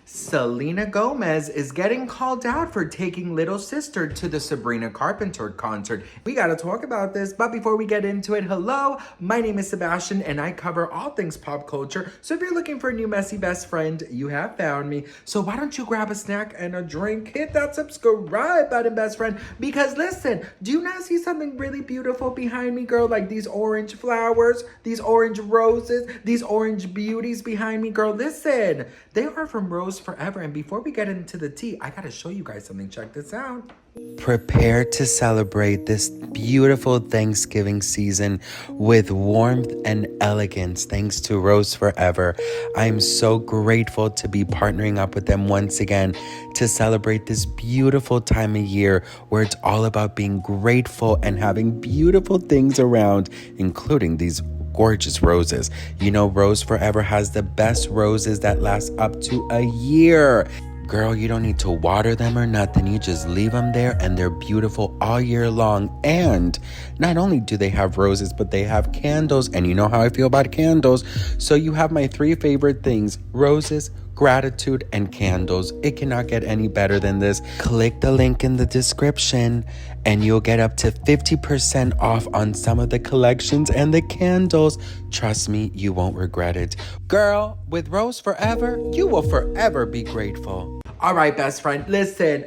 Selena Gomez is getting called out for taking little sister to the Sabrina Carpenter concert. We gotta talk about this, but before we get into it, hello, my name is Sebastian and I cover all things pop culture. So if you're looking for a new messy best friend, you have found me. So why don't you grab a snack and a drink, hit that subscribe button, best friend, because listen, do you not see something really beautiful behind me, girl? Like these orange flowers, these orange roses, these orange beauties behind me, girl. Listen, they are from Rose Forever. And before we get into the tea, I gotta show you guys something. Check this out. Prepare to celebrate this beautiful Thanksgiving season with warmth and elegance thanks to Rose Forever. I'm so grateful to be partnering up with them once again to celebrate this beautiful time of year where it's all about being grateful and having beautiful things around, including these gorgeous roses. You know, Rose Forever has the best roses that last up to a year. Girl, you don't need to water them or nothing. You just leave them there and they're beautiful all year long. And not only do they have roses, but they have candles. And you know how I feel about candles. So you have my three favorite things: roses, gratitude, and candles. It cannot get any better than this. Click the link in the description and you'll get up to 50% off on some of the collections and the candles. Trust me, you won't regret it. Girl, with Rose Forever, you will forever be grateful. All right, best friend, listen,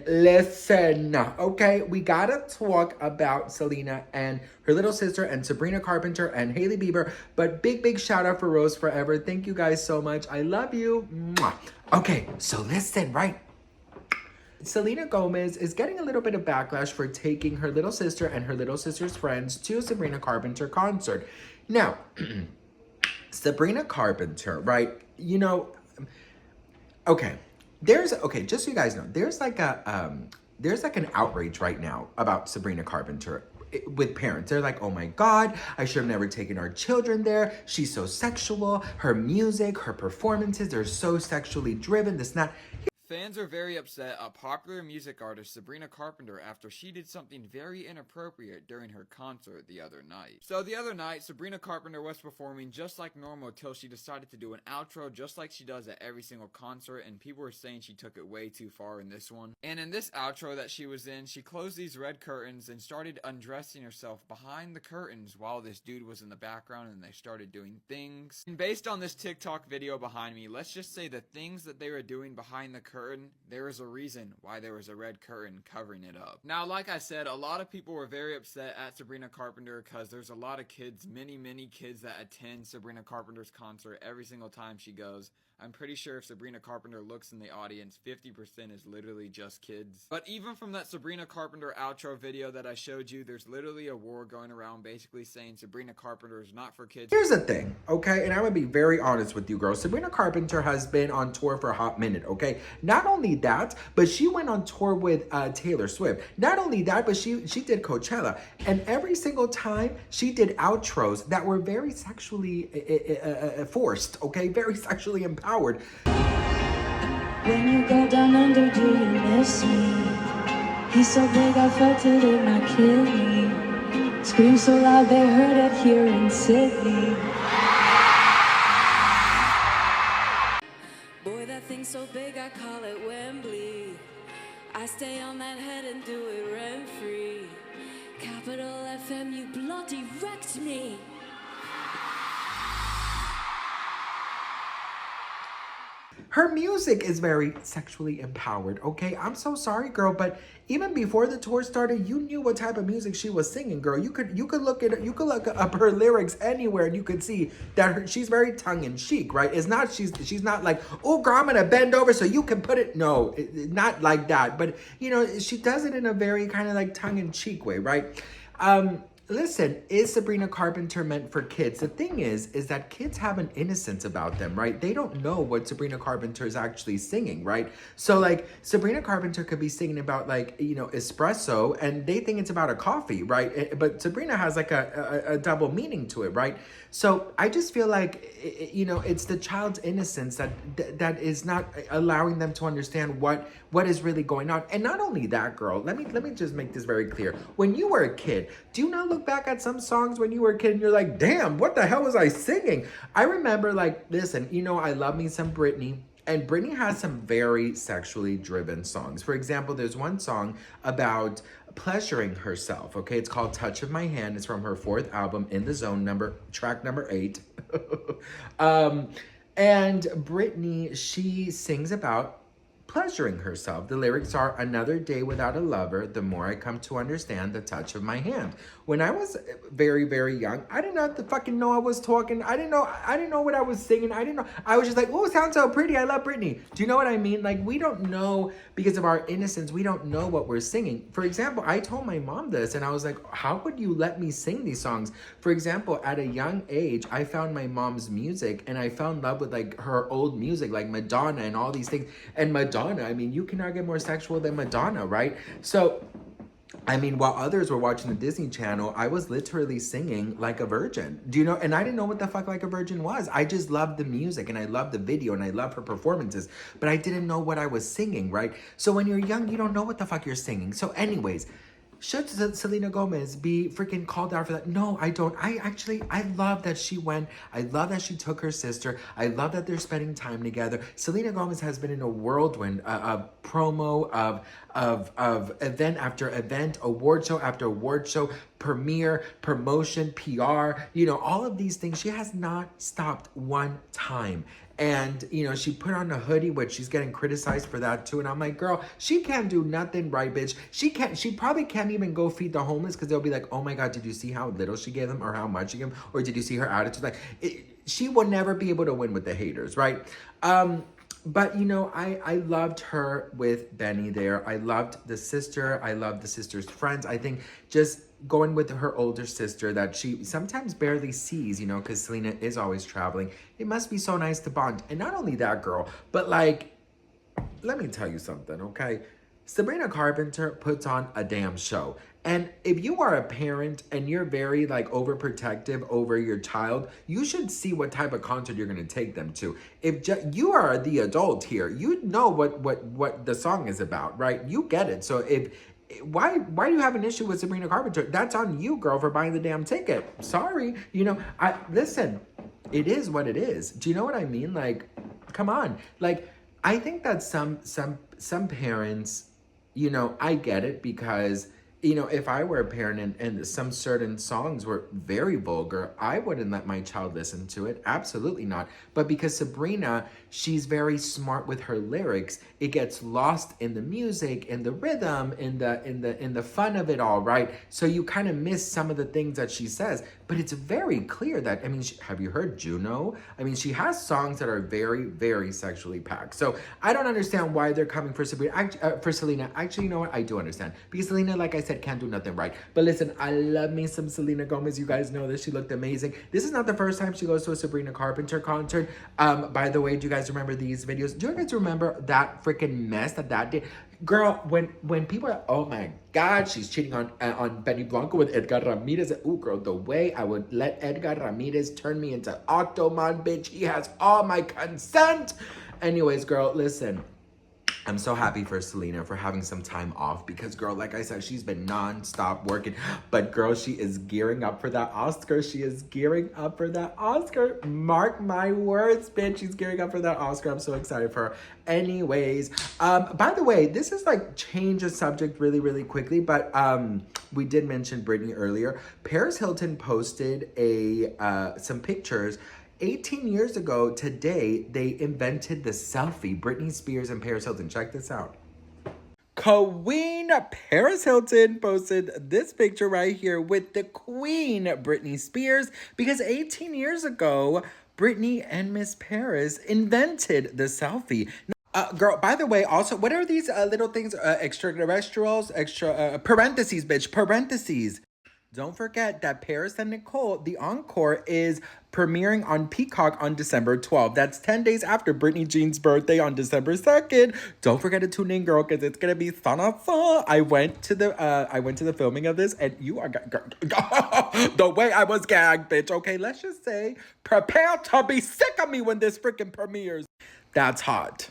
okay? We gotta talk about Selena and her little sister and Sabrina Carpenter and Hailey Bieber, but big shout out for Rose Forever. Thank you guys so much. I love you. Mwah. Okay, so listen, right? Selena Gomez is getting a little bit of backlash for taking her little sister and her little sister's friends to a Sabrina Carpenter concert. Now, Sabrina Carpenter, right? You know, okay. Just so you guys know, there's like an outrage right now about Sabrina Carpenter with parents. They're like, oh my God, I should have never taken our children there. She's so sexual. Her music, her performances, they're so sexually driven. This, not. Fans are very upset at popular music artist Sabrina Carpenter after she did something very inappropriate during her concert the other night. So the other night, Sabrina Carpenter was performing just like normal till she decided to do an outro just like she does at every single concert, and people were saying she took it way too far in this one. And in this outro that she was in, she closed these red curtains and started undressing herself behind the curtains while this dude was in the background and they started doing things. And based on this TikTok video behind me, let's just say the things that they were doing behind the curtain, there is a reason why there was a red curtain covering it up. Now, like I said, a lot of people were very upset at Sabrina Carpenter because there's a lot of kids, many kids that attend Sabrina Carpenter's concert every single time she goes. I'm pretty sure if Sabrina Carpenter looks in the audience, 50% is literally just kids. But even from that Sabrina Carpenter outro video that I showed you, there's literally a war going around basically saying Sabrina Carpenter is not for kids. Here's the thing, okay? And I'm gonna be very honest with you, girls. Sabrina Carpenter has been on tour for a hot minute, okay? Not only that, but she went on tour with Taylor Swift. Not only that, but she did Coachella. And every single time she did outros that were very sexually forced, okay? Very sexually empowered. When you go down under, do you miss me? He's so big, I felt it in my kidney. Scream so loud, they heard it here in Sydney. Boy, that thing's so big, I call it Wembley. I stay on that head and do it rent-free. Capital FM, you bloody wrecked me. Her music is very sexually empowered, okay? I'm so sorry, girl, but even before the tour started, you knew what type of music she was singing, girl. You could look up her lyrics anywhere and you could see that she's very tongue-in-cheek, right? It's not she's not like, oh girl, I'm gonna bend over so you can put it. No, not like that. But you know, she does it in a very kind of like tongue-in-cheek way, right? Listen, is Sabrina Carpenter meant for kids? The thing is that kids have an innocence about them, right? They don't know what Sabrina Carpenter is actually singing, right? So like Sabrina Carpenter could be singing about like, you know, espresso and they think it's about a coffee, right? But Sabrina has like a double meaning to it, right? So I just feel like, you know, it's the child's innocence that is not allowing them to understand what is really going on. And not only that, girl, let me just make this very clear. When you were a kid, do you not look back at some songs when you were a kid and you're like, damn, what the hell was I singing? I remember like, listen, you know, I love me some Britney. And Britney has some very sexually driven songs. For example, there's one song about pleasuring herself. Okay, it's called "Touch of My Hand." It's from her fourth album, In the Zone, track number 8. And Britney, she sings about pleasuring herself. The lyrics are, "Another day without a lover, the more I come to understand the touch of my hand." When I was very, very young, I didn't have to fucking know I was talking. I didn't know what I was singing. I didn't know. I was just like, "Oh, it sounds so pretty. I love Britney." Do you know what I mean? Like, we don't know, because of our innocence, we don't know what we're singing. For example, I told my mom this, and I was like, "How would you let me sing these songs?" For example, at a young age, I found my mom's music, and I fell in love with like her old music, like Madonna and all these things. And Madonna, I mean, you cannot get more sexual than Madonna, right? So, I mean, while others were watching the Disney Channel, I was literally singing like a virgin. Do you know? And I didn't know what the fuck like a virgin was. I just loved the music, and I loved the video, and I loved her performances, but I didn't know what I was singing, right? So when you're young, you don't know what the fuck you're singing. So anyways, should Selena Gomez be freaking called out for that? No, I don't. I love that she went. I love that she took her sister. I love that they're spending time together. Selena Gomez has been in a whirlwind of promo, of event after event, award show after award show, premiere, promotion, PR, all of these things. She has not stopped one time. And, she put on a hoodie, which she's getting criticized for that too. And I'm like, girl, she can't do nothing right, bitch. She probably can't even go feed the homeless, because they'll be like, "Oh my God, did you see how little she gave them, or how much she gave them? Or did you see her attitude?" Like, she will never be able to win with the haters, right? But, I loved her with Benny there. I loved the sister. I loved the sister's friends. I think just going with her older sister that she sometimes barely sees, because Selena is always traveling. It must be so nice to bond. And not only that, girl, but like, let me tell you something, okay? Sabrina Carpenter puts on a damn show. And if you are a parent and you're very like overprotective over your child, you should see what type of concert you're going to take them to. If you are the adult here, you know what the song is about, right? You get it. So why do you have an issue with Sabrina Carpenter? That's on you, girl, for buying the damn ticket. Sorry. Listen, it is what it is. Do you know what I mean? Like, come on. Like, I think that some parents, I get it, because if I were a parent and some certain songs were very vulgar, I wouldn't let my child listen to it. Absolutely not. But because Sabrina, she's very smart with her lyrics, it gets lost in the music, in the rhythm, in the fun of it all, right? So you kind of miss some of the things that she says. But it's very clear that, have you heard Juno? She has songs that are very, very sexually packed. So I don't understand why they're coming for Selena. Actually, you know what? I do understand. Because Selena, like I said, can't do nothing right. But listen, I love me some Selena Gomez. You guys know that she looked amazing. This is not the first time she goes to a Sabrina Carpenter concert. By the way, do you guys remember these videos? Do you guys remember that freaking mess that did? Girl, when people are, "Oh my God, she's cheating on Benny Blanco with Edgar Ramirez." Ooh, girl, the way I would let Edgar Ramirez turn me into Octomon, bitch. He has all my consent. Anyways, girl, listen. I'm so happy for Selena for having some time off, because, girl, like I said, she's been non-stop working. But, girl, she is gearing up for that Oscar. She is gearing up for that Oscar. Mark my words, bitch. She's gearing up for that Oscar. I'm so excited for her. Anyways, by the way, this is like change the subject really, really quickly. But we did mention Britney earlier. Paris Hilton posted some pictures. 18 years ago today, they invented the selfie. Britney Spears and Paris Hilton. Check this out. Queen Paris Hilton posted this picture right here with the Queen Britney Spears, because 18 years ago, Britney and Miss Paris invented the selfie. Girl, by the way, also, what are these little things? Extraterrestrials? Parentheses, bitch. Parentheses. Don't forget that Paris and Nicole, the encore, is premiering on Peacock on December 12th. That's 10 days after Britney Jean's birthday on December 2nd. Don't forget to tune in, girl, because it's gonna be fun. I went to the filming of this, and you are the way I was gagged, bitch. Okay, let's just say, prepare to be sick of me when this freaking premieres. That's hot.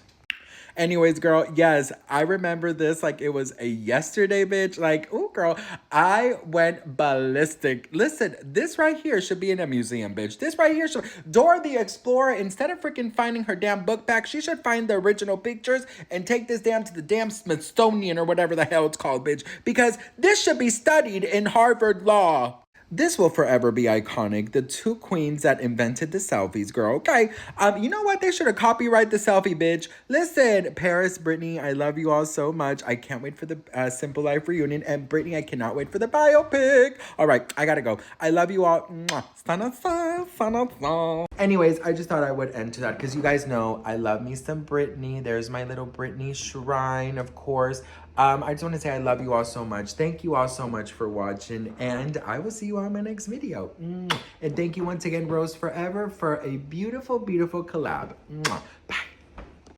Anyways, girl, yes, I remember this like it was a yesterday, bitch. Like, ooh, girl, I went ballistic. Listen, this right here should be in a museum, bitch. This right here should. Dora the Explorer, instead of freaking finding her damn book back, she should find the original pictures and take this damn to the damn Smithsonian or whatever the hell it's called, bitch. Because this should be studied in Harvard Law. This will forever be iconic. The two queens that invented the selfies, girl. Okay. You know what? They should have copyrighted the selfie, bitch. Listen, Paris, Brittany, I love you all so much. I can't wait for the Simple Life reunion. And Brittany, I cannot wait for the biopic. All right, I gotta go. I love you all. Anyways, I just thought I would end to that because you guys know I love me some Brittany. There's my little Brittany shrine, of course. I just want to say I love you all so much. Thank you all so much for watching, and I will see you on my next video. And thank you once again, Rose Forever, for a beautiful, beautiful collab. Bye.